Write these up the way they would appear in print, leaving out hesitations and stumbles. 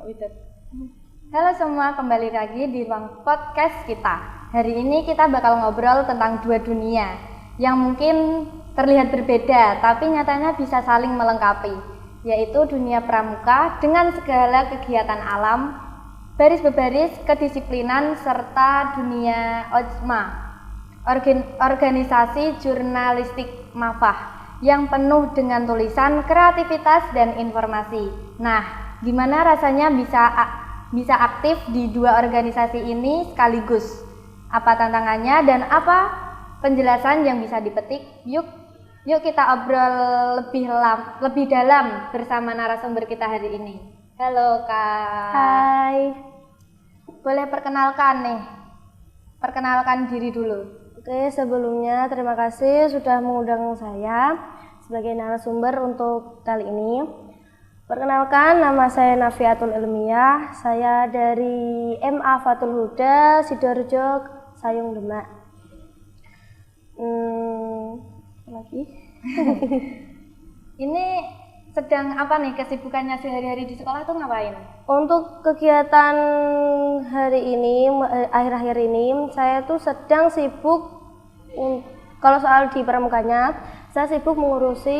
Widut. Halo semua, kembali lagi di ruang podcast kita. Hari ini kita bakal ngobrol tentang dua dunia yang mungkin terlihat berbeda, tapi nyatanya bisa saling melengkapi, yaitu dunia pramuka dengan segala kegiatan alam, baris berbaris kedisiplinan, serta dunia OJMA, organisasi jurnalistik Mafah, yang penuh dengan tulisan, kreativitas, dan informasi. Nah, gimana rasanya bisa aktif di dua organisasi ini sekaligus? Apa tantangannya dan apa penjelasan yang bisa dipetik? Yuk kita obrol lebih dalam bersama narasumber kita hari ini. Halo Kak. Hai. Boleh perkenalkan diri dulu. Oke, sebelumnya terima kasih sudah mengundang saya sebagai narasumber untuk kali ini. Perkenalkan, nama saya Nafiatul Ilmiah. Saya dari MA Fathul Huda, Sidoarjo, Sayung Demak. Lagi? Ini sedang apa nih kesibukannya sehari-hari di sekolah tuh ngapain? Untuk kegiatan hari ini, akhir-akhir ini, saya tuh sedang sibuk. Kalau soal di pramukanya, saya sibuk mengurusi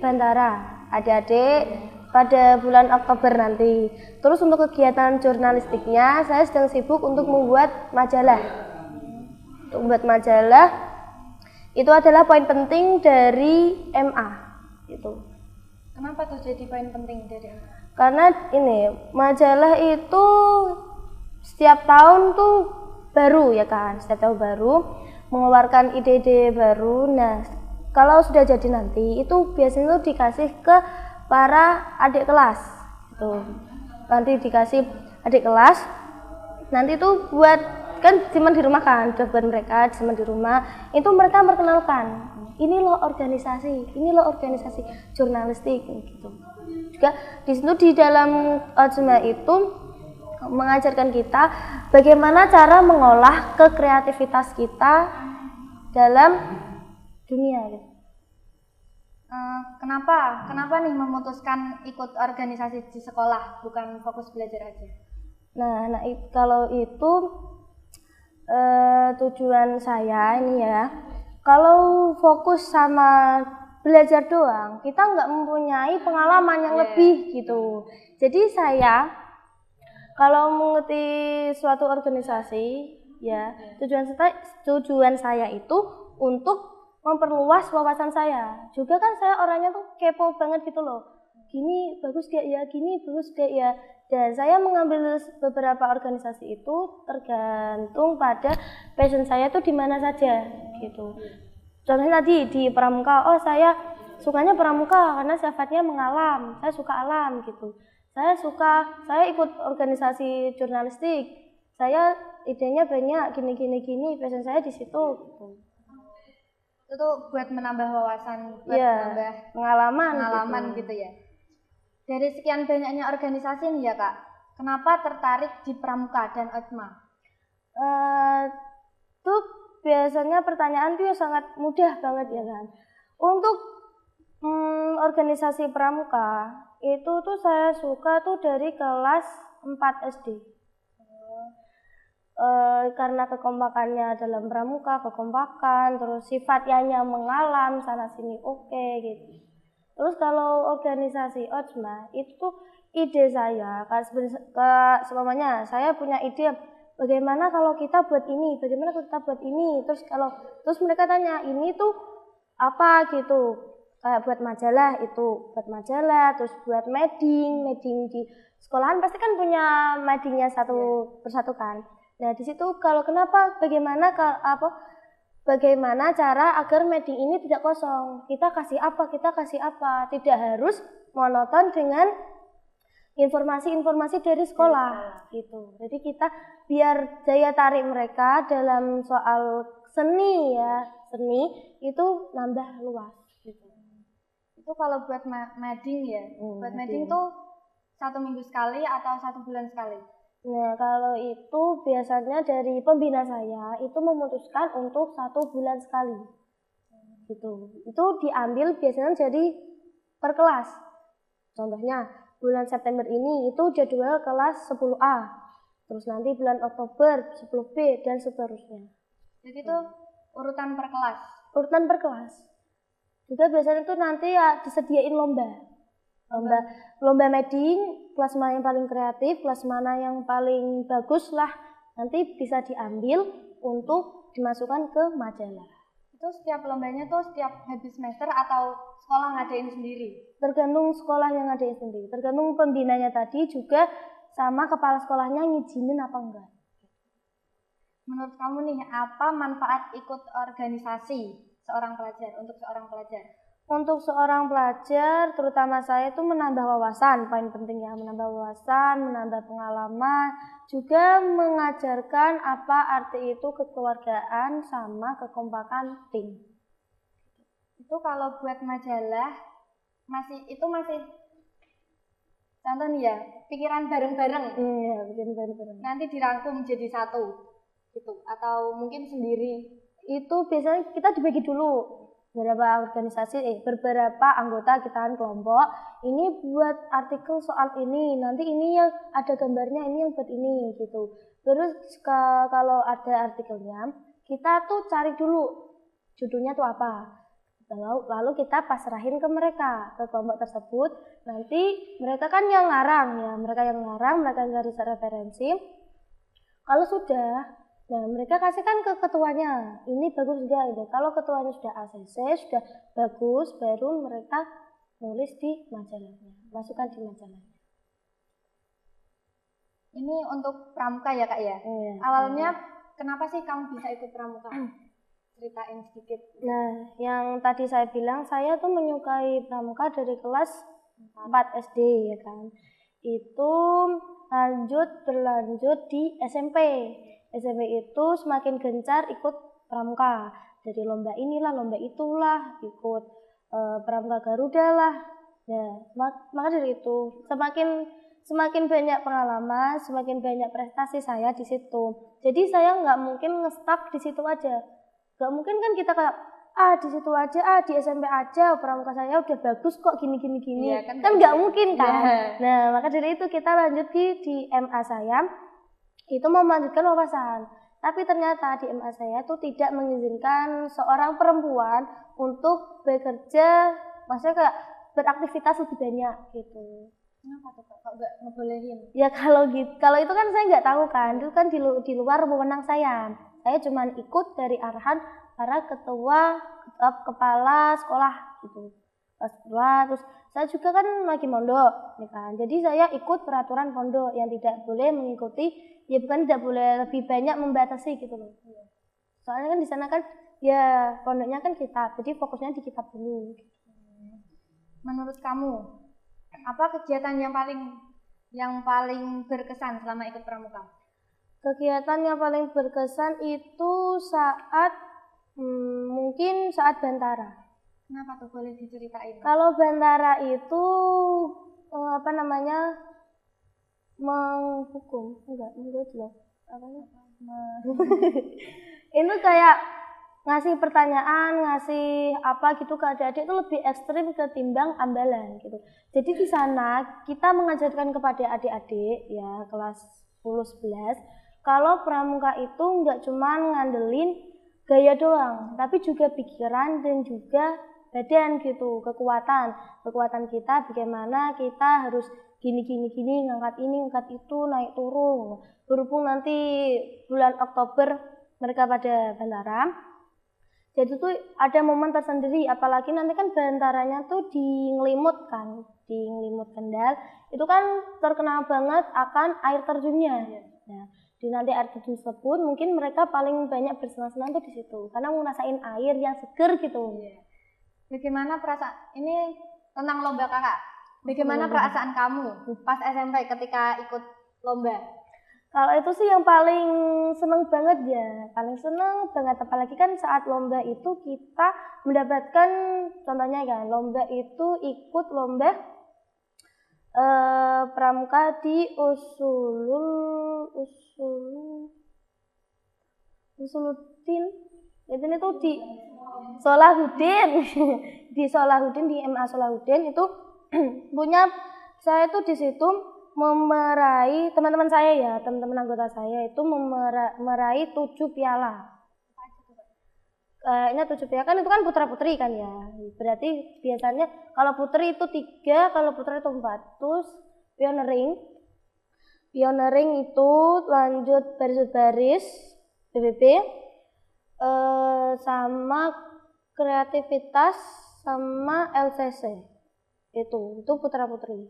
Bantara adik-adik pada bulan Oktober nanti. Terus untuk kegiatan jurnalistiknya, saya sedang sibuk untuk membuat majalah. Untuk membuat majalah, itu adalah poin penting dari MA. Itu. Kenapa tuh jadi poin penting dari MA? Karena ini, majalah itu setiap tahun tuh baru ya kan, setiap tahun baru mengeluarkan ide-ide baru. Nah, kalau sudah jadi nanti itu biasanya tuh dikasih ke para adik kelas. Itu nanti dikasih adik kelas. Nanti tuh buat kan simpan di rumah kan, buat mereka simpan di rumah. Itu mereka memperkenalkan, ini loh organisasi jurnalistik gitu. Juga di situ di dalam OJMA itu mengajarkan kita bagaimana cara mengolah kekreativitas kita dalam dunia gitu. Kenapa nih memutuskan ikut organisasi di sekolah bukan fokus belajar aja? Nah kalau itu tujuan saya ini ya, kalau fokus sama belajar doang, kita nggak mempunyai pengalaman yang lebih gitu. Jadi saya kalau mengikuti suatu organisasi, ya tujuan saya itu untuk memperluas wawasan saya. Juga kan saya orangnya tuh kepo banget gitu loh. Gini bagus gak ya, gini bagus gak ya. Dan saya mengambil beberapa organisasi itu tergantung pada passion saya tuh di mana saja gitu. Contohnya tadi di pramuka, saya sukanya pramuka karena sifatnya mengalam, saya suka alam gitu. Saya ikut organisasi jurnalistik, saya idenya banyak gini, passion saya di situ gitu. Itu buat menambah wawasan, buat menambah pengalaman gitu ya. Dari sekian banyaknya organisasi nih ya Kak, kenapa tertarik di pramuka dan OJMA? Tuh biasanya pertanyaan tuh sangat mudah banget ya kan. Untuk organisasi pramuka itu tuh saya suka tuh dari kelas 4 SD. Karena kekompakannya dalam pramuka, terus sifatnya mengalam sana sini oke gitu. Terus kalau organisasi OJMA itu tuh ide saya, semuanya saya punya ide bagaimana kalau kita buat ini, terus mereka tanya ini tuh apa gitu, kayak buat majalah, terus buat medding di sekolahan pasti kan punya meddingnya satu persatu kan. Nah di situ bagaimana cara agar medding ini tidak kosong, kita kasih apa, tidak harus monoton dengan informasi dari sekolah gitu. Jadi kita biar daya tarik mereka dalam soal seni itu nambah luas gitu. Itu kalau buat medding ya, buat medding tuh 1 minggu sekali atau 1 bulan sekali? Nah kalau itu biasanya dari pembina saya itu memutuskan untuk 1 bulan sekali gitu. Itu diambil biasanya jadi per kelas. Contohnya bulan September ini itu jadwal kelas 10A. Terus nanti bulan Oktober 10B dan seterusnya. Jadi itu urutan per kelas. Urutan per kelas. Juga biasanya tuh nanti ya disediain lomba. Lomba mading, kelas mana yang paling kreatif, kelas mana yang paling bagus lah. Nanti bisa diambil untuk dimasukkan ke majalah. Itu setiap lombanya tuh setiap habis semester atau sekolah ngadain sendiri? Tergantung sekolah yang ngadain sendiri. Tergantung pembinanya tadi juga sama kepala sekolahnya ngizinin apa enggak. Menurut kamu nih, apa manfaat ikut organisasi seorang pelajar untuk seorang pelajar? Untuk seorang pelajar, terutama saya itu menambah wawasan, paling pentingnya menambah wawasan, menambah pengalaman, juga mengajarkan apa arti itu kekeluargaan sama kekompakan tim. Itu kalau buat majalah masih contoh nih ya, pikiran bareng-bareng. Iya, pikiran bareng-bareng. Nanti dirangkum jadi satu gitu atau mungkin sendiri. Itu biasanya kita dibagi dulu. Beberapa anggota kita kelompok ini buat artikel soal ini, nanti ini yang ada gambarnya, ini yang buat ini gitu. Terus kalau ada artikelnya kita tuh cari dulu judulnya tuh apa, lalu kita pasrahin ke mereka, ke kelompok tersebut. Nanti mereka kan yang ngarang ya, mereka yang cari referensi. Kalau sudah, nah, mereka kasihkan ke ketuanya, ini bagus enggak gitu. Kalau ketuanya sudah ACC, sudah bagus, baru mereka nulis di majalahnya, masukkan di majalahnya. Ini untuk pramuka ya Kak ya? Iya, awalnya kenapa sih kamu bisa ikut pramuka? Ceritain sedikit. Nah, yang tadi saya bilang, saya tuh menyukai pramuka dari kelas 4 SD ya kan. Itu berlanjut di SMP. SMP itu semakin gencar ikut pramuka, dari lomba inilah, lomba itulah, ikut pramuka Garuda lah. Nah, maka dari itu semakin banyak pengalaman, semakin banyak prestasi saya di situ. Jadi saya nggak mungkin nge-stuck di situ aja. Nggak mungkin kan kita kayak di situ aja, di SMP aja pramuka saya udah bagus kok gini. Iya, kan nggak mungkin kan. Yeah. Nah, maka dari itu kita lanjut di MA saya. Itu mau melanjutkan wawasan, tapi ternyata di MA saya itu tidak mengizinkan seorang perempuan untuk bekerja, maksudnya kayak beraktivitas lebih banyak gitu. Kenapa tuh kok nggak ngebolehin? Ya kalau itu kan saya nggak tahu kan, itu kan di luar wewenang saya. Saya cuma ikut dari arahan para kepala sekolah gitu. Terus saya juga kan lagi mondok, ya kan. Jadi saya ikut peraturan pondok yang tidak boleh mengikuti. Ya bukan tidak boleh, lebih banyak membatasi gitu loh. Soalnya kan di sana kan ya pondoknya kan kitab, jadi fokusnya di kitab dulu. Menurut kamu apa kegiatan yang paling berkesan selama ikut pramuka? Kegiatan yang paling berkesan itu mungkin saat bantara. Kenapa tuh, boleh diceritain? Kalau bantara itu menghukum, itu kayak ngasih pertanyaan, ngasih apa gitu ke adik-adik itu lebih ekstrim ketimbang ambalan gitu. Jadi di sana kita mengajarkan kepada adik-adik ya kelas 10-11 kalau pramuka itu nggak cuma ngandelin gaya doang, tapi juga pikiran dan juga badan gitu, kekuatan kita, bagaimana kita harus gini, ngangkat ini, ngangkat itu, naik turun. Berhubung nanti bulan Oktober mereka pada bantara, jadi tuh ada momen tersendiri, apalagi nanti kan bantaranya tuh di Ngelimut Kendal, itu kan terkenal banget akan air terjunnya. Nah, di nanti air terjun tersebut mungkin mereka paling banyak bersenang-senang tuh di situ, karena ngerasain air yang seger gitu. Bagaimana perasaan ini tentang lomba kakak? Bagaimana perasaan kamu pas SMP ketika ikut lomba? Kalau itu sih yang paling seneng banget ya, paling seneng banget. Apalagi kan saat lomba itu kita mendapatkan, contohnya kan, lomba itu ikut lomba pramuka di Usuluddin. Ini tuh di Solahuddin, di MA Solahuddin itu punya Saya tuh di situ meraih teman-teman saya ya, teman-teman anggota saya itu meraih 7 piala. Kayaknya 7 piala kan itu kan putra-putri kan ya. Berarti biasanya kalau putri itu 3, kalau putra itu 4. Terus pioneering itu lanjut baris-baris BBB, sama kreativitas sama LCC. Itu putra-putri.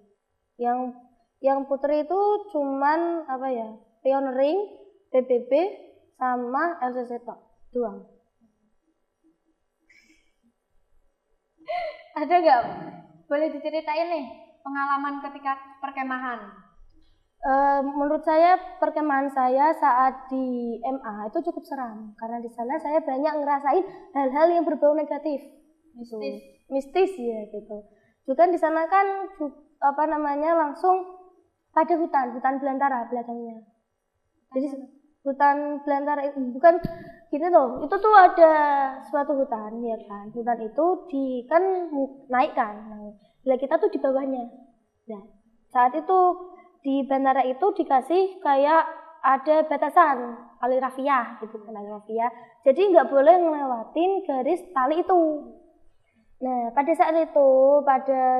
Yang putri itu cuman apa ya? Pioneering, BBB sama LCC doang. Ada nggak? Boleh diceritain nih pengalaman ketika perkemahan? Menurut saya perkemahan saya saat di MA itu cukup seram karena di sana saya banyak ngerasain hal-hal yang berbau negatif, mistis ya gitu. Juga di sana kan langsung pada hutan belantara belakangnya. Jadi hutan belantara itu bukan gini loh, itu tuh ada suatu hutan ya kan. Hutan itu naik kan. Bila kita tuh di bawahnya. Nah, saat itu di bandara itu dikasih kayak ada batasan tali rafia gitu kan, tali rafia. Jadi nggak boleh ngelewatin garis tali itu. Nah, pada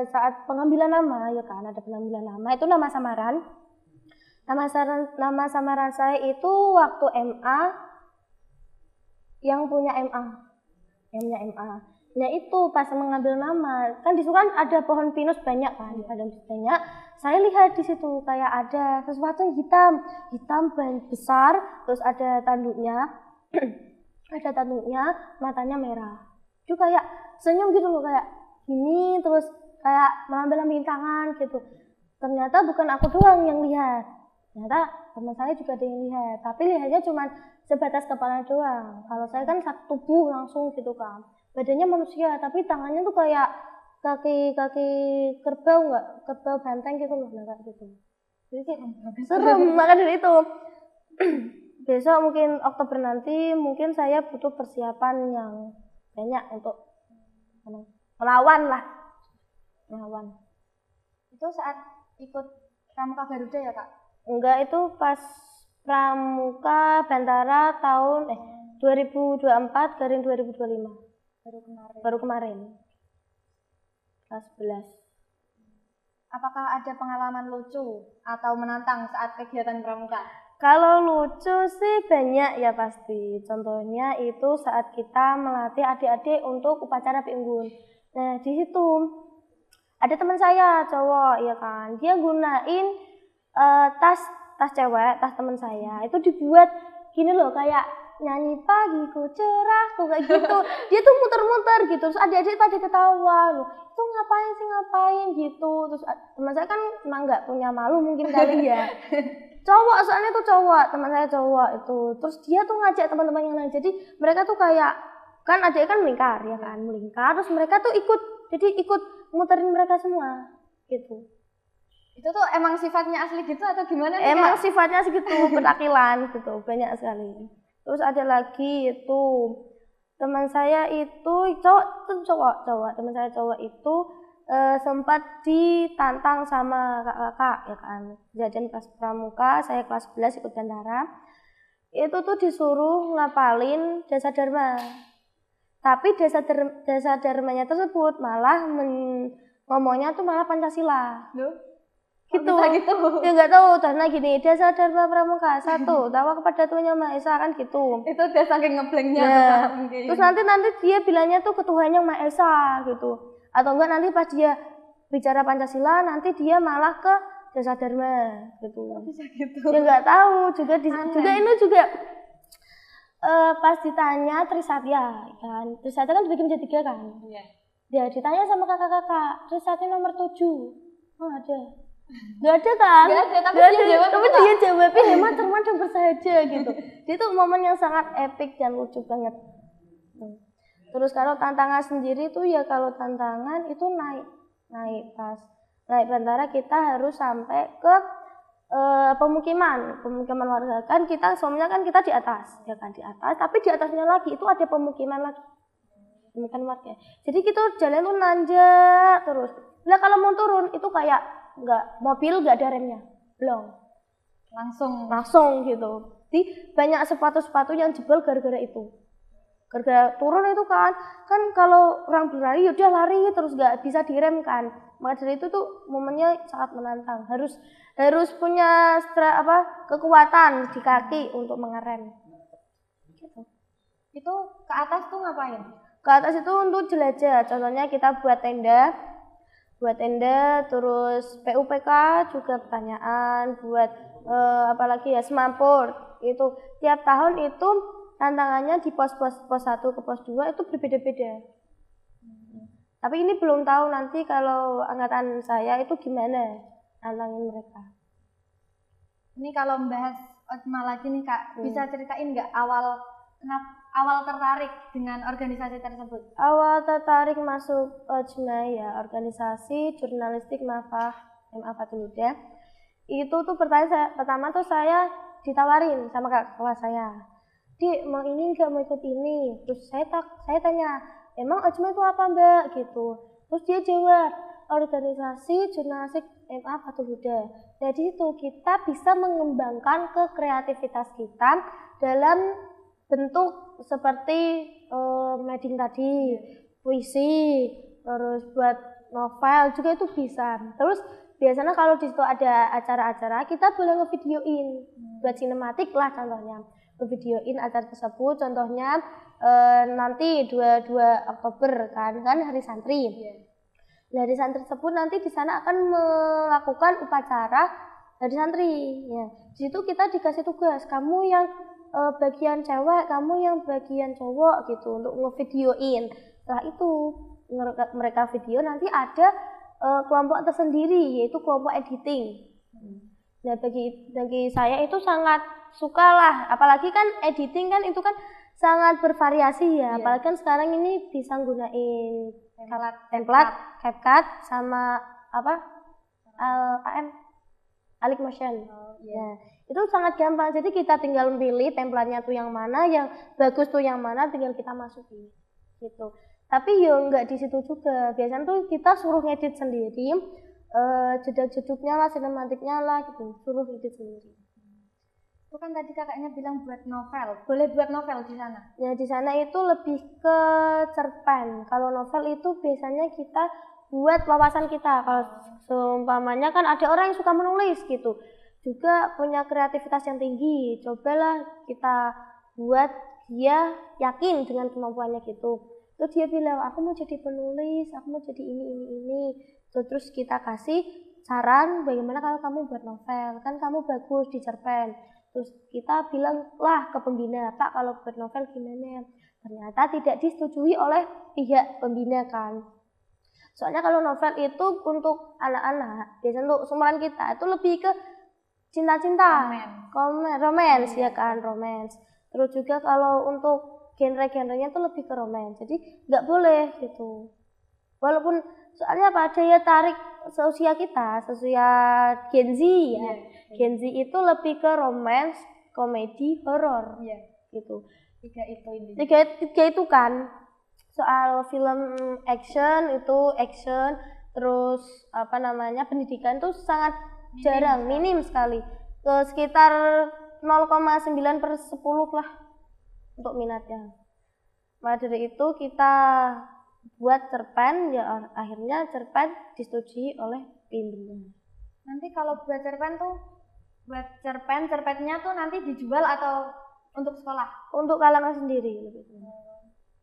saat pengambilan nama ya kan, ada pengambilan nama, itu nama samaran. Nama samaran saya itu waktu MA yang punya MA. Nah, itu pas mengambil nama, kan di situ kan ada pohon pinus banyak kan, banyak. Saya lihat di situ kayak ada sesuatu yang hitam besar, terus ada tanduknya, matanya merah. Itu kayak senyum gitu loh, kayak gini, terus kayak mengambil tangan gitu. Ternyata bukan aku doang yang lihat, ternyata teman saya juga ada yang lihat, tapi lihatnya cuma sebatas kepala doang. Kalau saya kan satu tubuh langsung gitu kan, badannya manusia tapi tangannya tuh kayak kaki kerbau banteng gitu loh, kayak gitu. Jadi serem. Maka dari itu besok mungkin Oktober nanti mungkin saya butuh persiapan yang banyak untuk melawan. Itu saat ikut Pramuka Garuda ya Kak? Enggak, itu pas Pramuka Bantara tahun 2024 garing 2025. Baru kemarin. Kelas 11. Apakah ada pengalaman lucu atau menantang saat kegiatan pramuka? Kalau lucu sih banyak ya pasti. Contohnya itu saat kita melatih adik-adik untuk upacara Api Unggun. Nah, di situ ada teman saya cowok ya kan. Dia gunain tas cewek, tas teman saya. Itu dibuat gini loh, kayak nyanyi pagiku cerah kayak gitu. Dia tuh muter-muter gitu. Terus adik-adik pada ketawa loh. Itu ngapain gitu. Terus teman saya kan emang nggak punya malu mungkin kali ya. Cowok, soalnya tuh teman saya cowok itu. Terus dia tuh ngajak teman-teman yang lain. Jadi mereka tuh kayak kan adiknya kan melingkar ya kan, terus mereka tuh ikut muterin mereka semua gitu. Itu tuh emang sifatnya asli gitu atau gimana nih? Emang sifatnya segitu, petakilan gitu, banyak sekali. Terus ada lagi itu teman saya itu cowok, teman saya cowok itu sempat ditantang sama kakak ya kan. Kejadian kelas pramuka, saya kelas 11 ikut bantara. Itu tuh disuruh ngapalin dasa dharma. Tapi dasa dharmanya tersebut malah ngomongnya tuh malah Pancasila. Loh? Gitu. Ya nggak tahu, karena gini, dasa dharma pramuka 1, tawa kepada Tuhan Yang Maha Esa kan gitu. Itu udah saking ngeblanknya. Nah, terus nanti dia bilangnya tuh ke Tuhan Yang Maha Esa gitu. Atau enggak nanti pas dia bicara Pancasila nanti dia malah ke dasa dharma gitu. Bisa gitu. Ya nggak tahu juga ini juga pas ditanya Trisatya kan. Trisatya kan dibagi menjadi 3 kan. Iya. Dia ditanya sama kakak-kakak, Trisatya nomor 7. Oh, ada. Gak ada kan? Gak ada, tapi dia jawabnya hemat, cermat, dan bersahaja gitu. Itu momen yang sangat epic dan lucu banget. Terus kalau tantangan sendiri tuh ya, kalau tantangan itu naik naik bantara kita harus sampai ke pemukiman warga kan. Kita soalnya kan kita di atas ya kan, di atas, tapi di atasnya lagi itu ada pemukiman warga. Jadi kita jalan tuh nanjak terus. Nah kalau mau turun itu kayak mobil nggak ada remnya, belum. Langsung Gitu. Jadi banyak sepatu-sepatu yang jebol gara-gara itu. Gara-gara turun itu kan kalau orang berlari yaudah lari terus nggak bisa direm kan. Maka dari itu tuh momennya sangat menantang. Harus punya kekuatan di kaki untuk mengerem. Gitu. itu ke atas tuh ngapain? Ke atas itu untuk jelajah. Contohnya kita buat tenda, terus PUPK juga pertanyaan, buat apalagi ya semampur. Itu tiap tahun itu tantangannya di pos 1 ke pos 2 itu berbeda-beda. Tapi ini belum tahu nanti kalau angkatan saya itu gimana tantangan mereka. Ini kalau membahas OJMA lagi nih Kak, bisa ceritain nggak awal tertarik dengan organisasi tersebut? Awal tertarik masuk OJMA ya, organisasi jurnalistik MAFAH MA Fatuluda. Itu tuh pertama tuh saya ditawarin sama kakak kelas saya. Dik, mau ini nggak, mau ikut ini? Terus saya tanya, emang OJMA itu apa Mbak? Gitu. Terus dia jawab, organisasi jurnalistik MA Fatuluda. Jadi itu kita bisa mengembangkan kreativitas kita dalam bentuk seperti mading tadi, puisi, terus buat novel juga itu bisa. Terus biasanya kalau di situ ada acara-acara, kita boleh ngevideoin buat sinematik lah contohnya. Ngevideoin acara tersebut, contohnya nanti 22 Oktober kan hari santri. Nah, hari santri tersebut nanti di sana akan melakukan upacara hari santri. Ya. Di situ kita dikasih tugas, kamu yang bagian cewek, kamu yang bagian cowok gitu untuk ngevideoin. Setelah itu mereka video, nanti ada kelompok tersendiri yaitu kelompok editing. Nah, bagi saya itu sangat suka lah, apalagi kan editing kan itu kan sangat bervariasi ya. Apalagi kan sekarang ini bisa gunain template, CapCut sama Alik Motion. Ya, itu sangat gampang. Jadi kita tinggal pilih template-nya tuh yang mana, yang bagus tuh yang mana, tinggal kita masukin. Gitu. Tapi ya enggak di situ juga. Biasanya tuh kita suruh ngedit sendiri, jeda-jeduknya lah, sinematiknya lah gitu, suruh edit sendiri. Itu kan tadi kakaknya bilang buat novel, boleh buat novel di sana? Ya di sana itu lebih ke cerpen. Kalau novel itu biasanya kita buat wawasan kita. Kalau seumpamanya kan ada orang yang suka menulis gitu, juga punya kreativitas yang tinggi. Cobalah kita buat dia yakin dengan kemampuannya gitu. Terus dia bilang, aku mau jadi penulis, aku mau jadi ini. Terus kita kasih saran, bagaimana kalau kamu buat novel, kan kamu bagus di cerpen. Terus kita bilang lah ke pembina, Pak kalau buat novel gimana? Ternyata tidak disetujui oleh pihak pembina kan. Soalnya kalau novel itu untuk anak-anak, biasanya untuk seumuran kita itu lebih ke cinta-cinta, romance ya kan, romance. Terus juga kalau untuk genre-genrenya itu lebih ke romance, jadi nggak boleh gitu. Walaupun soalnya apa, daya tarik seusia kita, seusia Gen Z ya. Gen Z itu lebih ke romance, komedi, horor. Gitu. Tiga itu kan. Soal film action itu action, terus pendidikan itu sangat jarang, minim sekali. Sekitar 0,9/10 lah untuk minatnya. Maka dari itu kita buat cerpen, ya akhirnya cerpen disetujui oleh pimpinan. Nanti kalau buat cerpennya tuh nanti dijual atau untuk sekolah? Untuk kalangan sendiri.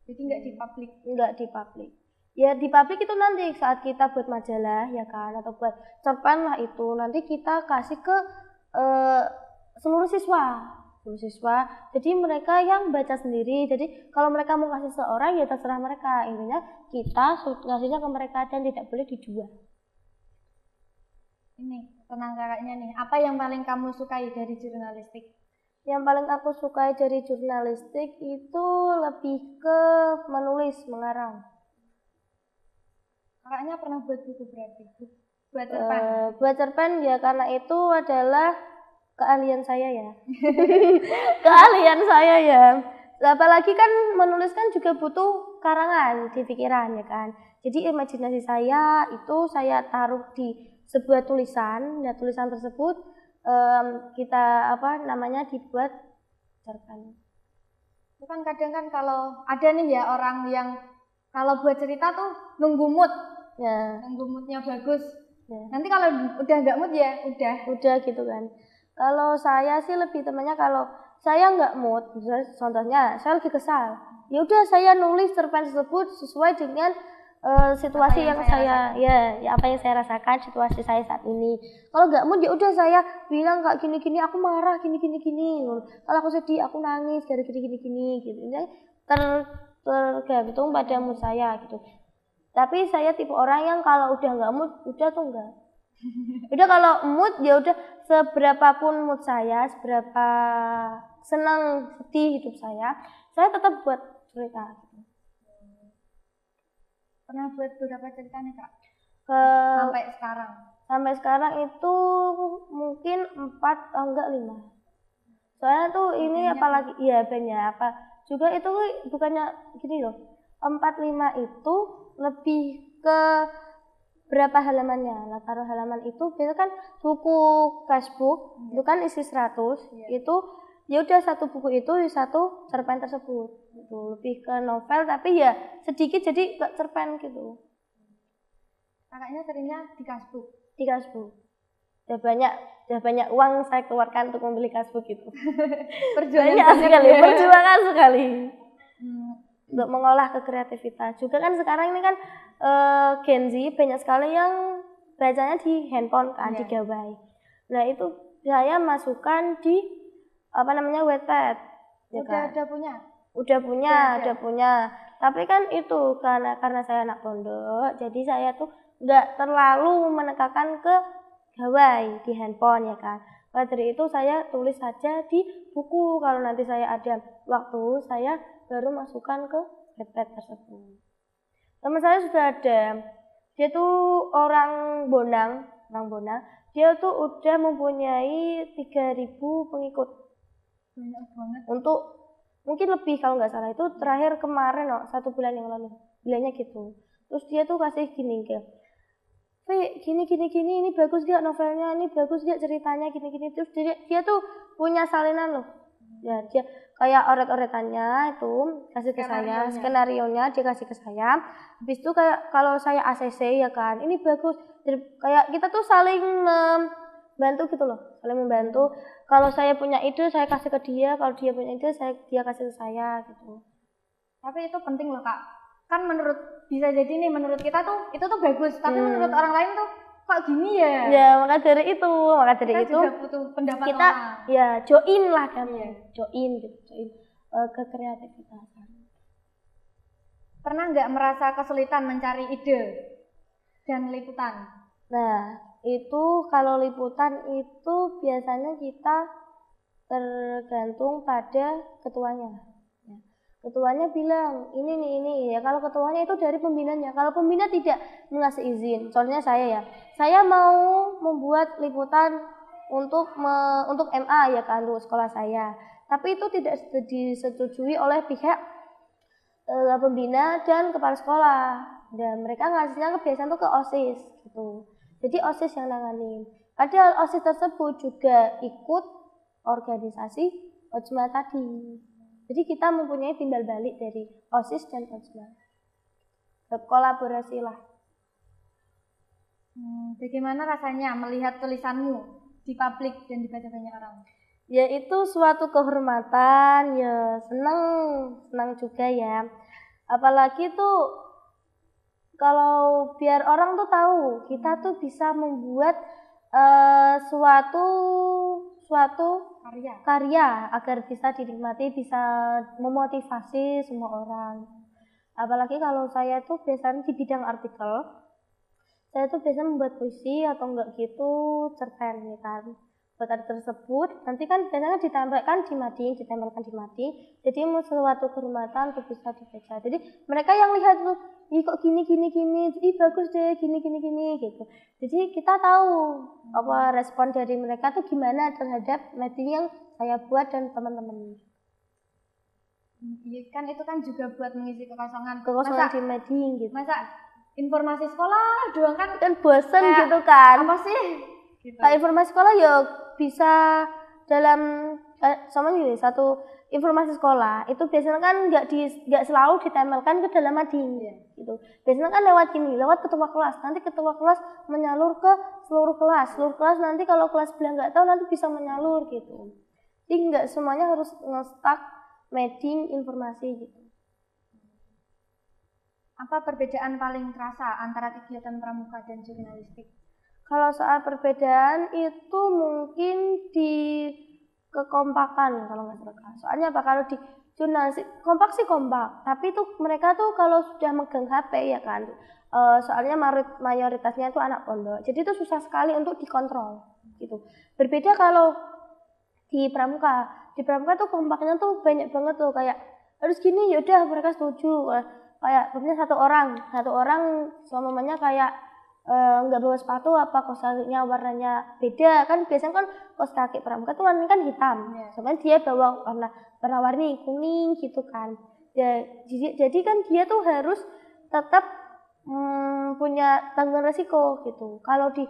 Jadi nggak dipublik? Nggak dipublik. Ya dipublik itu nanti saat kita buat majalah ya kan, atau buat cerpen lah itu nanti kita kasih ke seluruh siswa. Jadi mereka yang baca sendiri. Jadi kalau mereka mau kasih seorang ya terserah mereka. Intinya kita ngasihnya ke mereka dan tidak boleh dijual. Ini tenang kakaknya nih. Apa yang paling kamu sukai dari jurnalistik? Yang paling aku sukai dari jurnalistik itu lebih ke menulis, mengarang. Kakaknya pernah buat buku berarti? Buat cerpen? Buat cerpen ya, karena itu adalah keahlian saya ya. Keahlian saya ya. Apalagi kan menulis kan juga butuh karangan di pikiran ya kan. Jadi imajinasi saya itu saya taruh di sebuah tulisan. Nah, tulisan tersebut kita dibuat cerpen. Itu kan kadang kan kalau ada nih ya orang yang kalau buat cerita tuh nunggu mood, Ya. nunggu moodnya bagus. Ya. Nanti kalau udah nggak mood ya udah gitu kan. Kalau saya sih lebih temannya kalau saya nggak mood, contohnya saya lagi kesal, ya udah saya nulis cerpen tersebut sesuai dengan situasi yang saya apa yang saya rasakan, situasi saya saat ini. Kalau nggak mood ya udah saya bilang kayak gini aku marah gini. Kalau aku sedih aku nangis gara gini gitu. Ini tergantung pada mood saya gitu. Tapi saya tipe orang yang kalau udah nggak mood udah tuh enggak. Udah kalau mood ya udah seberapapun mood saya, seberapa senang sedih hidup saya tetap buat cerita. Pernah buat berapa cerita nih Kak? Sampai sekarang itu mungkin 4 enggak 5. Soalnya tuh ini apalagi banyak apa juga itu bukannya gini loh. 4-5 itu lebih ke berapa halamannya. Latar halaman itu biasanya kan buku Facebook itu kan isi 100 itu ya udah satu buku itu satu cerpen tersebut. Itu lebih ke novel tapi ya sedikit jadi ke cerpen gitu. Kakaknya seringnya di kasbuk. Udah banyak uang saya keluarkan untuk membeli kasbuk itu. Perjuangan sekali. Untuk mengolah ke kreativitas. Juga kan sekarang ini kan Gen Z banyak sekali yang bacanya di handphone kan, di gawai. Nah, itu saya masukkan di Wattpad. Udah punya. Tapi kan itu karena saya anak pondok, jadi saya tuh nggak terlalu menekakan ke gawai di handphone ya kan. Maka dari itu saya tulis saja di buku. Kalau nanti saya ada waktu, saya baru masukkan ke Wattpad tersebut. Teman saya sudah ada, dia tuh orang Bonang. Dia tuh udah mempunyai 3.000 pengikut. Banyak banget. Untuk mungkin lebih kalau nggak salah itu terakhir kemarin 1 bulan yang lalu bilangnya gitu. Terus dia tuh kasih gini gini ini bagus gak novelnya, ini bagus gak ceritanya gini. Terus dia tuh punya salinan loh ya, dia kayak oret-oretannya itu kasih ke saya, skenarionya dia kasih ke saya. Habis itu kayak kalau saya ACC ya kan, ini bagus. Jadi, kayak kita tuh saling membantu gitu loh, saling membantu. Kalau saya punya ide saya kasih ke dia, kalau dia punya ide dia kasih ke saya gitu. Tapi itu penting loh Kak, kan bisa jadi nih menurut kita tuh itu tuh bagus, tapi menurut orang lain tuh kok gini ya. Ya maka dari itu kita juga butuh pendapat kita orang. Ya join lah kami, join ke kreativitasan. Pernah nggak merasa kesulitan mencari ide dan liputan? Nah, itu kalau liputan itu biasanya kita tergantung pada ketuanya. Ketuanya bilang ini ya. Kalau ketuanya itu dari pembinanya. Kalau pembina tidak mengasih izin, contohnya saya mau membuat liputan untuk MA ya kan, untuk sekolah saya. Tapi itu tidak disetujui oleh pihak pembina dan kepala sekolah. Dan mereka ngasihnya kebiasaan tuh ke OSIS gitu. Jadi OSIS yang nanganin. Padahal OSIS tersebut juga ikut organisasi OJMA tadi. Jadi kita mempunyai timbal balik dari OSIS dan OJMA. Berkolaborasi lah. Bagaimana rasanya melihat tulisanmu di publik dan dibaca banyak orang? Ya itu suatu kehormatan, ya senang juga ya. Apalagi tuh kalau biar orang tuh tahu kita tuh bisa membuat suatu karya agar bisa dinikmati, bisa memotivasi semua orang. Apalagi kalau saya tuh biasanya di bidang artikel, saya tuh biasanya membuat puisi atau enggak gitu cerpen ya kan. Buat artikel tersebut nanti kan biasanya ditempelkan di mading, jadi suatu kehormatan untuk bisa dibaca. Jadi mereka yang lihat tuh, ih kok gini, ih bagus deh gini gitu. Jadi kita tahu apa respon dari mereka tuh gimana terhadap mading yang saya buat dan teman-teman. Iya kan itu kan juga buat mengisi kekosongan di mading gitu. Masa informasi sekolah doang kan bosen kayak, gitu kan. apa sih gitu. Informasi sekolah ya bisa dalam sama gini, satu informasi sekolah itu biasanya kan nggak selalu ditempelkan ke dalam mading gitu. Biasanya kan lewat ketua kelas, nanti ketua kelas menyalur ke seluruh kelas nanti kalau kelas sebelah nggak tahu nanti bisa menyalur gitu. Jadi nggak semuanya harus nge-stuck mading informasi gitu. Apa perbedaan paling terasa antara kegiatan pramuka dan jurnalistik? Kalau soal perbedaan itu mungkin di kekompakan kalau nggak salah. Soalnya apa, kalau di jurnalistik kompak sih kompak, tapi itu mereka tuh kalau sudah megang HP ya kan, soalnya mayoritasnya itu anak pondok, jadi itu susah sekali untuk dikontrol gitu. Berbeda kalau di pramuka tuh kompaknya tuh banyak banget tuh, kayak harus gini yaudah mereka setuju. Kayak sebenarnya satu orang semuanya kayak nggak bawa sepatu apa kaos kakinya warnanya beda kan, biasanya kan kaos kaki pramuka tuh warnanya kan hitam, sebenarnya dia bawa warna-warni kuning gitu kan ya, jadi kan dia tuh harus tetap punya tanggung resiko gitu. Kalau di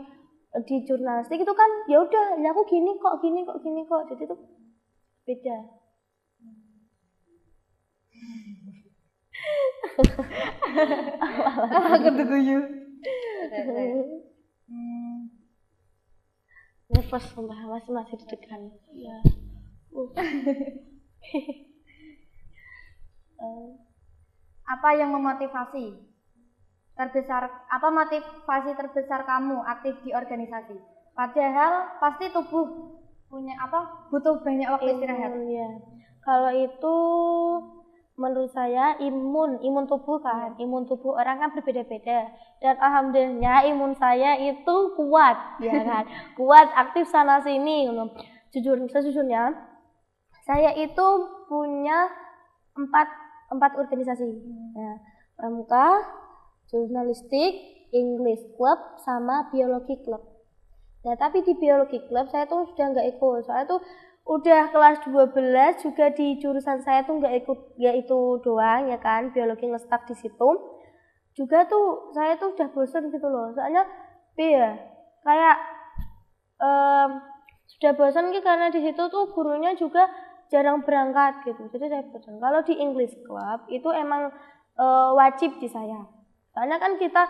jurnalistik itu kan ya udah ya aku gini kok, jadi itu beda. Aku guyu. Nervous sumpah, masih deg-degan. Ya. Apa yang memotivasi terbesar kamu aktif di organisasi? Padahal pasti tubuh butuh banyak waktu istirahat. Ya. Kalau itu menurut saya imun tubuh kan, imun tubuh orang kan berbeda-beda, dan alhamdulillah imun saya itu kuat ya kan, kuat aktif sana sini. Sejujurnya saya itu punya empat organisasi, ya, pramuka, jurnalistik, English club, sama biologi club. Nah tapi di biologi club saya tuh sudah nggak ikut, soalnya tuh udah kelas 12 juga di jurusan saya tuh nggak ikut, ya itu doang ya kan, biologi nge-stuck di situ. Juga tuh saya tuh udah bosen gitu loh, soalnya kayak sudah bosan gitu karena di situ tuh gurunya juga jarang berangkat gitu, jadi saya bosan. Kalau di English Club itu emang wajib di saya, soalnya kan kita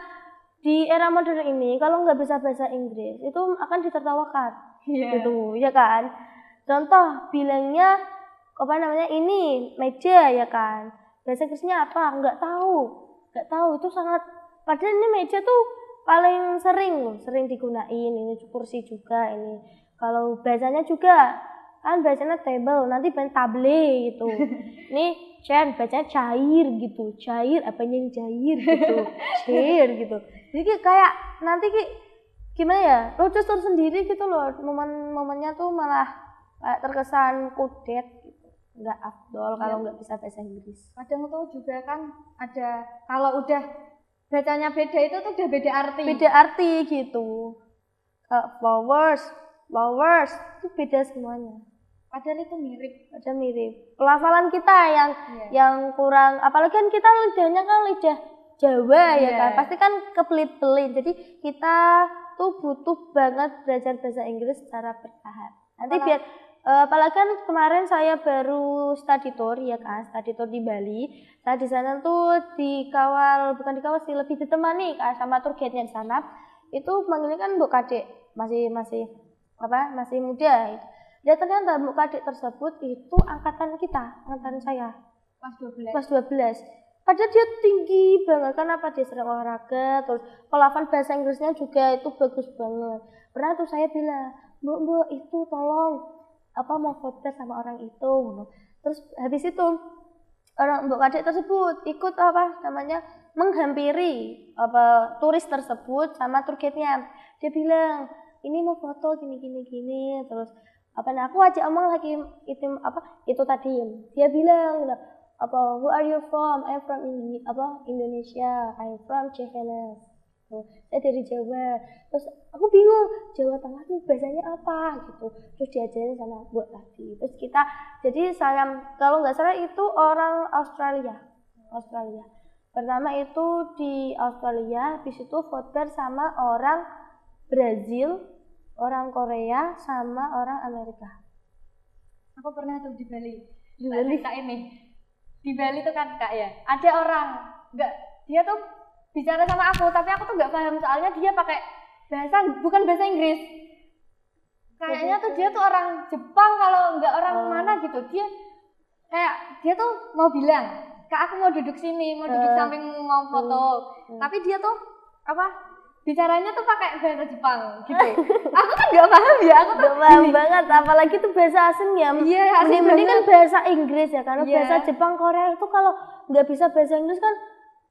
di era modern ini kalau nggak bisa bahasa Inggris itu akan ditertawakan gitu ya kan. Contoh bilangnya ini meja ya kan, bahasa Inggrisnya apa nggak tahu, itu sangat, padahal ini meja tuh paling sering digunain, ini kursi juga, ini kalau bahasanya juga kan bahasanya table, nanti table gitu. Ini chair bacanya cair gitu, apanya yang cair gitu, cair gitu. Jadi kayak nanti gimana ya, lucu tersendiri gitu loh, momennya tuh malah terkesan kudet gitu, nggak afdol kalau nggak bisa bahasa Inggris. Kadang tuh juga kan ada, kalau udah bacanya beda itu tuh udah beda arti gitu. Flowers itu beda semuanya. Padahal itu mirip. Pelafalan kita yang kurang, apalagi kan kita lidahnya kan lidah Jawa ya kan, pasti kan kepelit-pelit. Jadi kita tuh butuh banget belajar bahasa Inggris secara bertahap. Nanti biar apalagi kan kemarin saya baru study tour ya kan, study tour di Bali. Saya di sana tuh bukan dikawal sih, lebih ditemani sama tour guide-nya di sana. Itu manggilnya kan Mbok Kadek, masih muda. Dan ternyata Mbok Kadek tersebut itu angkatan saya. Kelas 12. Padahal dia tinggi banget, kenapa dia sering olahraga, terus pelafalan bahasa Inggrisnya juga itu bagus banget. Pernah tuh saya bilang, Mbok itu tolong mau foto sama orang itu. Terus habis itu orang Mbok Kadek tersebut ikut menghampiri turis tersebut sama tour guide-nya. Dia bilang, ini mau foto gini. Terus aku ajak omong lagi itu tadi. Dia bilang, who are you from? I'm from Indonesia. I'm from Cikenes. Saya dari Jawa. Terus aku bingung, Jawa Tengah tuh bahasanya apa gitu. Terus diajarin sama Mbok tadi. Terus jadi saya kalau nggak salah itu orang Australia. Pertama itu di Australia, habis itu voter sama orang Brazil, orang Korea, sama orang Amerika. Aku pernah tuh di Bali. Di Bali? Kak ini. Di Bali tuh kan Kak ya, ada orang dia tuh bicara sama aku, tapi aku tuh nggak paham soalnya dia pakai bukan bahasa Inggris. Kayaknya tuh dia tuh orang Jepang kalau nggak orang mana gitu. Dia tuh mau bilang, Kak aku mau duduk sini, mau duduk samping mau foto. Tapi dia tuh bicaranya tuh pakai bahasa Jepang gitu. Aku kan nggak paham ya, aku tuh nggak paham banget, apalagi itu bahasa asing ya. Iya, asing mending kan bahasa Inggris ya, karena Iya. bahasa Jepang, Korea itu kalau nggak bisa bahasa Inggris kan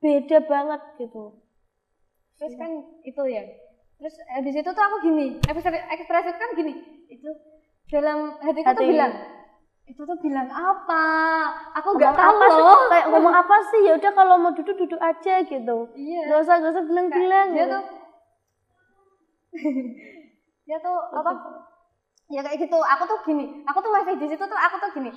beda banget gitu. Terus kan itu ya. Terus habis itu tuh aku gini, ekspresif kan gini. Itu dalam hatiku tuh bilang, itu tuh bilang apa? Aku nggak tahu loh. Kayak ngomong apa sih? Ya udah kalau mau duduk aja gitu. Iya. Gak usah bilang-bilang. Dia tuh apa? Ya kayak gitu. Aku tuh gini. Aku tuh masih di situ tuh. Aku tuh gini.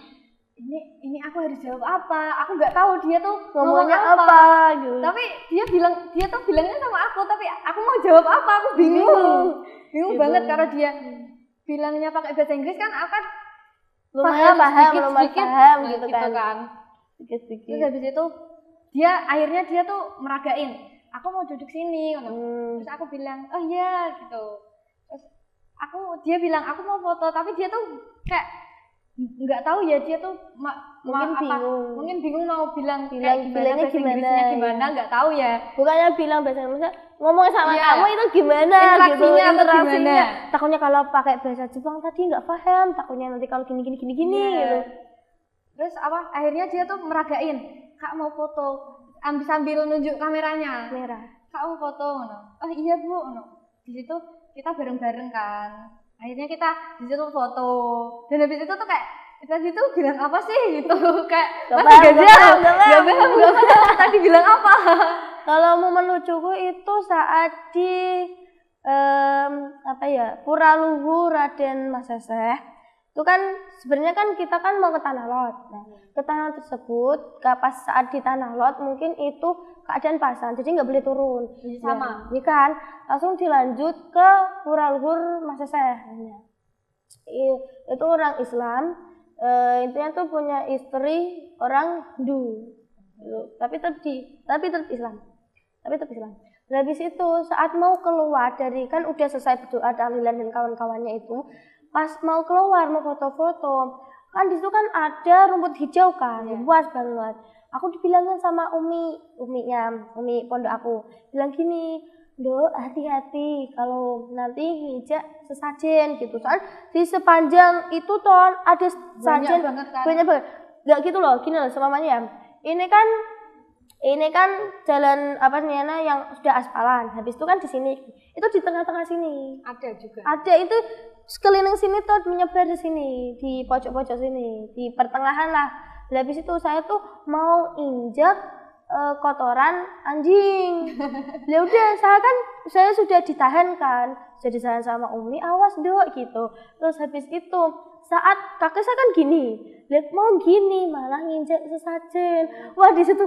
Ini aku harus jawab apa? Aku nggak tahu dia tuh ngomongnya apa gitu. Tapi dia tuh bilangnya sama aku. Tapi aku mau jawab apa? Aku bingung gitu. Banget karena dia bilangnya pakai bahasa Inggris kan akan lumayan paham gitu kan. Sedikit. Terus habis itu akhirnya dia tuh meragain, aku mau duduk sini. Terus aku bilang, oh iya gitu. Terus dia bilang aku mau foto, tapi dia tuh kayak nggak tahu ya, dia tuh mungkin bingung mau bilangnya gimana nggak tahu ya. Bukannya bilang bahasa Indonesia, ngomong sama kamu itu gimana interaksinya. Takutnya kalau pakai bahasa Jepang tadi nggak paham, takutnya nanti kalau gini gitu. Terus akhirnya dia tuh meragain, Kak mau foto, sambil nunjuk kameranya. Kak mau foto, oh iya Bu. Di situ kita bareng-bareng kan. Akhirnya kita di situ foto. Dan habis itu tuh kayak tadi tuh bilang apa sih gitu. Kayak masih gak paham tadi bilang apa. Kalau momen lucuku itu saat di Pura Luhur Raden Mas Seseh. Itu kan sebenarnya kan kita kan mau ke Tanah Lot. Nah, ke tanah tersebut pas saat di Tanah Lot mungkin itu keadaan pasang, jadi nggak boleh turun. Sama. Iya kan, langsung dilanjut ke Pura Luhur Mas Seseh. Itu orang Islam, intinya tuh punya istri orang Hindu, tapi tetap Islam. Habis itu saat mau keluar dari, kan udah selesai berdoa tahlilan dan kawan-kawannya itu, pas mau keluar mau foto-foto, kan di situ kan ada rumput hijau kan, luas banget. Aku dibilangin sama umi pondok aku, bilang gini, Dok, hati-hati kalau nanti ngijak sesajen gitu. Soalnya di sepanjang itu ton ada sesajen banyak banget. Gak gitu loh, gini loh semuanya ya. Ini kan jalan yang sudah aspalan. Habis itu kan di sini, itu di tengah-tengah sini. Ada juga. Ada itu sekeliling sini tuh menyebar di sini, di pojok-pojok sini, di pertengahan lah. Habis itu saya tuh mau injak kotoran anjing. Ya udah, saya sudah ditahan kan, sudah ditahan sama Umi, awas Dok gitu. Terus habis itu saat kakek saya kan gini, lihat mau gini malah nginjek sesajen. Wah di situ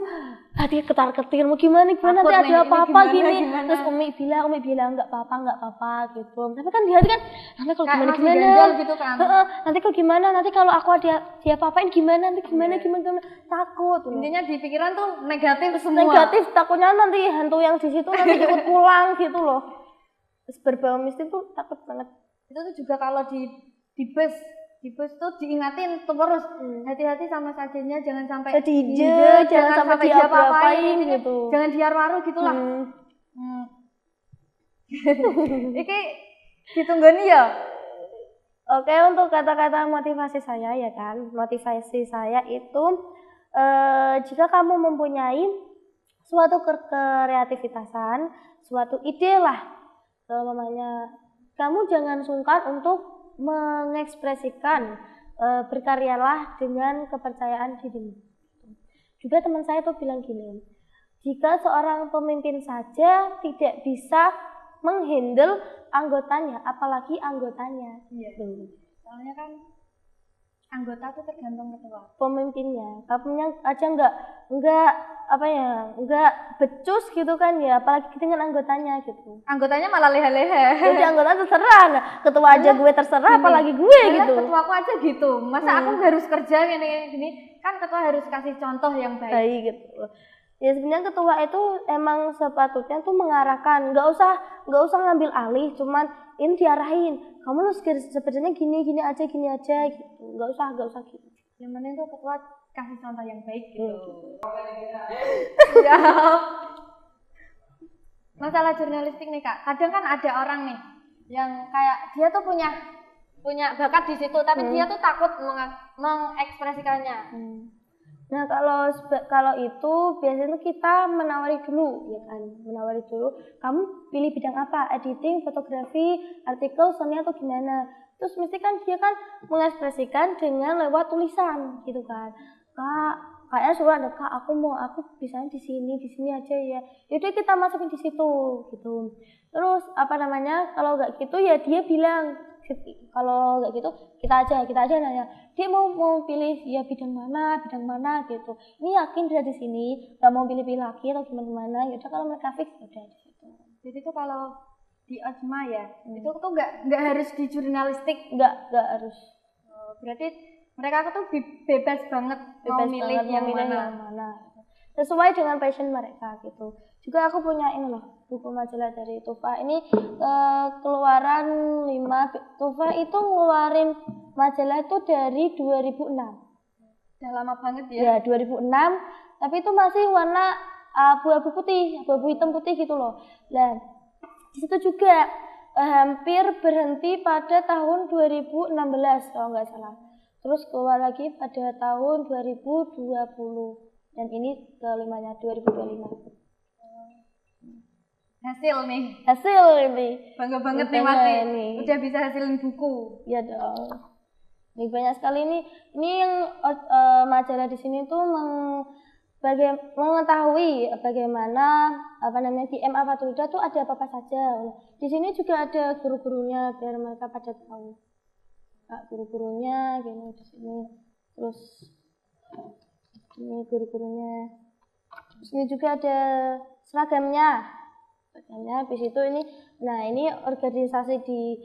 hati ketar-ketir, mau gimana nanti ada apa-apa gini. Terus Umi bilang nggak apa-apa gitu. Tapi kan di hati kan nanti kalau gimana gitu kan. Nanti kalau gimana, nanti kalau aku ada dia apa-apain gimana, nanti gimana takut. Intinya di pikiran tuh negatif semua. Negatif, takutnya nanti hantu yang di situ nanti ikut pulang gitu loh. Terus berbau mistis tuh takut banget. Itu tuh juga kalau di bus tuh diingatin terus hati-hati sama sajennya, jangan sampai diinjek, jangan sampai diapa-apain gitu. Jangan diar-waru gitulah. Iki ditunggu ya. Oke, untuk kata-kata motivasi saya ya kan. Motivasi saya itu jika kamu mempunyai suatu kreativitasan, suatu ide lah, namanya, kamu jangan sungkan untuk mengekspresikan, berkaryalah dengan kepercayaan dirimu. Juga teman saya tuh bilang gini, jika seorang pemimpin saja tidak bisa menghandle anggotanya, apalagi anggotanya. Iya. Soalnya kan Anggota tuh tergantung ketua. Pemimpinnya. Kamunya aja enggak apa ya, enggak becus gitu kan ya, apalagi dengan anggotanya gitu. Anggotanya malah leha-leha. Jadi anggota terserah, nah, ketua aja gue terserah, Gini, apalagi gue gitu. Ketuaku aja gitu. Masa aku harus kerja gini? Kan ketua harus kasih contoh yang baik. Baik gitu. Ya sebenarnya ketua itu emang sepatutnya tuh mengarahkan, nggak usah ngambil alih, cuman ini diarahin. Kamu lu sebenarnya gini aja gitu. Nggak usah gitu. Yang penting tuh ketua kasih contoh yang baik gitu. Ya. Masalah jurnalistik nih Kak, kadang kan ada orang nih yang kayak dia tuh punya bakat di situ, tapi dia tuh takut mengekspresikannya. Nah kalau itu biasanya kita menawari dulu, ya kan, kamu pilih bidang apa, editing, fotografi, artikel, seni atau gimana. Terus mesti kan dia kan mengekspresikan dengan lewat tulisan gitu kan. Kak, kayaknya suruh ada Kak, aku bisa di sini aja ya. Yaudah kita masukin di situ gitu. Terus kalau nggak gitu ya dia bilang, kalau nggak gitu kita aja nanya dia mau pilih ya bidang mana gitu. Ini yakin dia di sini, nggak mau pilih lagi atau gimana. Yaudah kalau mereka fix udah di situ. Jadi tuh kalau di Ojma ya, itu tuh nggak harus di jurnalistik, nggak harus. Berarti mereka tuh bebas banget mau milih yang mana. Sesuai dengan passion mereka gitu. Juga aku punya ini loh, buku majalah dari Tufa. Ini keluaran 5. Tufa itu ngeluarin majalah itu dari 2006. Udah lama banget ya? Ya, 2006. Tapi itu masih warna abu-abu hitam putih gitu loh. Dan di situ juga hampir berhenti pada tahun 2016 kalau nggak salah. Terus keluar lagi pada tahun 2020 dan ini kelimanya 2025. Hasil ini bangga banget nih Mas udah bisa hasilin buku. Ya dong. Ini banyak sekali ini yang majalah di sini tuh mengetahui bagaimana di MA Fatulda tuh ada apa saja. Di sini juga ada guru-gurunya biar mereka pada tahu. Guru-gurunya gini di sini. Terus ini guru-gurunya. Terus ini juga ada seragamnya. Habis itu ini organisasi di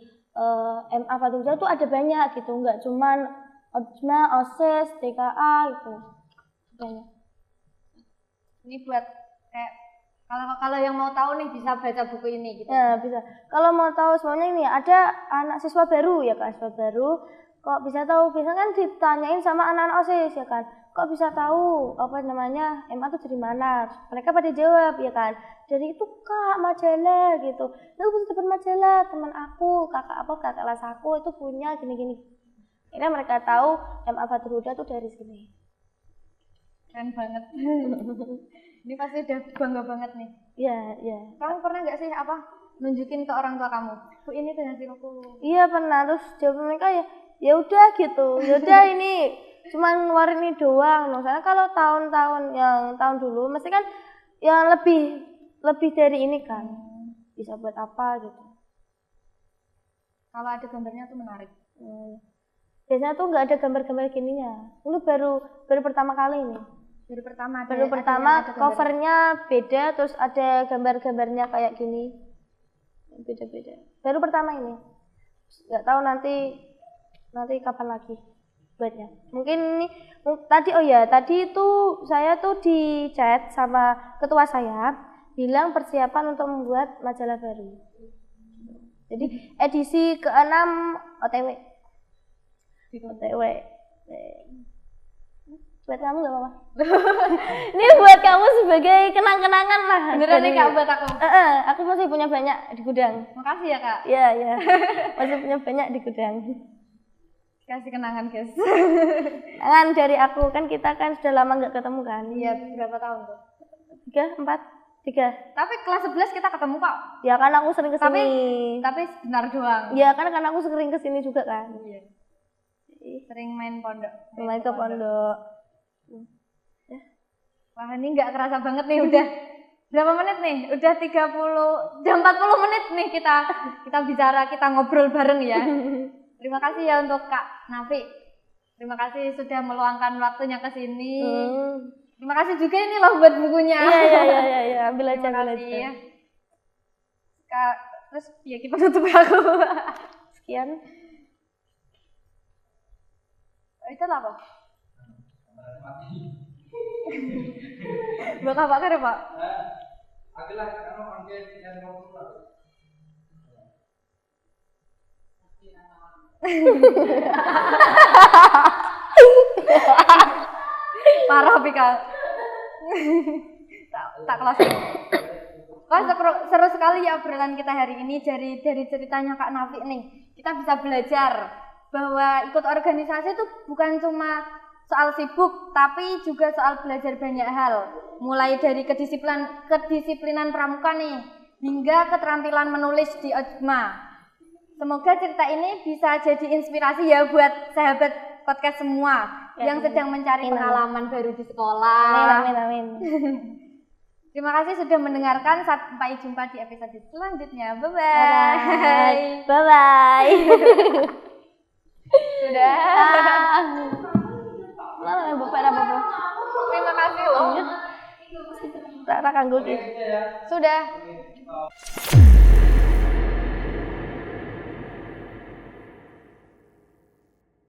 MA Fatulda tuh ada banyak gitu, nggak cuman Ojma, OSIS, TKA gitu. Banyak. Ini buat kayak kalau yang mau tahu nih bisa baca buku ini gitu. Ya, bisa. Kalau mau tahu semuanya ini ada anak siswa baru ya kan, kok bisa tahu? Biasanya kan ditanyain sama anak-anak OSIS ya kan. Kok bisa tahu MA itu dari mana? Mereka pada jawab ya kan. Dari itu Kak majalah gitu. Lalu bisa dapat majalah teman aku, kakak kelas aku itu punya gini. Akhirnya mereka tahu MA Fatulda tuh dari sini. Keren banget. Ini pasti udah bangga banget nih. Iya. Kamu pernah nggak sih nunjukin ke orang tua kamu? Bu, ini tuh hasilku. Iya pernah. Terus jawab mereka ya udah gitu. Ya udah ini cuman ngeluarin ini doang. Misalnya kalau tahun dulu mesti kan yang lebih dari ini kan. Bisa buat apa gitu. Kalau ada gambarnya tuh menarik. Biasanya tuh nggak ada gambar-gambar gininya. Ini baru pertama kali ini. Baru pertama covernya beda, terus ada gambar-gambarnya kayak gini. Beda-beda. Baru pertama ini. Nggak tahu nanti kapan lagi buatnya. Mungkin ini tadi itu saya tuh di chat sama ketua saya bilang persiapan untuk membuat majalah baru. Jadi edisi ke-6 OTW. Buat kamu nggak apa-apa. Ini buat kamu sebagai kenang-kenangan lah. Beneran nih Kak buat aku. Aku masih punya banyak di gudang. Makasih ya Kak. Iya. Masih punya banyak di gudang. Kasih kenangan guys. Kenangan dari aku kan kita kan sudah lama nggak ketemu kan. Iya berapa tahun tuh? 3. Tapi kelas 11 kita ketemu Pak. Ya kan aku sering kesini. Tapi sebentar doang. Ya kan aku sering kesini juga kan. Iya. Sering main pondok. Main ke pondok. Wah ini nggak kerasa banget nih udah berapa menit nih? Udah 40 menit nih kita bicara, kita ngobrol bareng ya. Terima kasih ya untuk Kak Nafi. Terima kasih sudah meluangkan waktunya ke sini. Terima kasih juga ini loh buat bukunya. Iya, ambil aja, Terima ambil kasih. aja. Terus ya kita tutup aku. Sekian. Itu apa? Bakal bakar ya Pak? Adalah karena konten yang mau Parah Pika. tak closing. Wah, seru sekali ya obrolan kita hari ini dari ceritanya Kak Nafi nih. Kita bisa belajar bahwa ikut organisasi itu bukan cuma soal sibuk, tapi juga soal belajar banyak hal. Mulai dari kedisiplinan pramuka nih, hingga keterampilan menulis di OJMA. Semoga cerita ini bisa jadi inspirasi ya buat sahabat podcast semua yang sedang mencari pengalaman baru di sekolah. Amin. Terima kasih sudah mendengarkan. Sampai jumpa di episode selanjutnya. Bye-bye. Bye-bye. Sudah. Mana Bapak? Terima kasih loh. Tak kanggo ki. Sudah.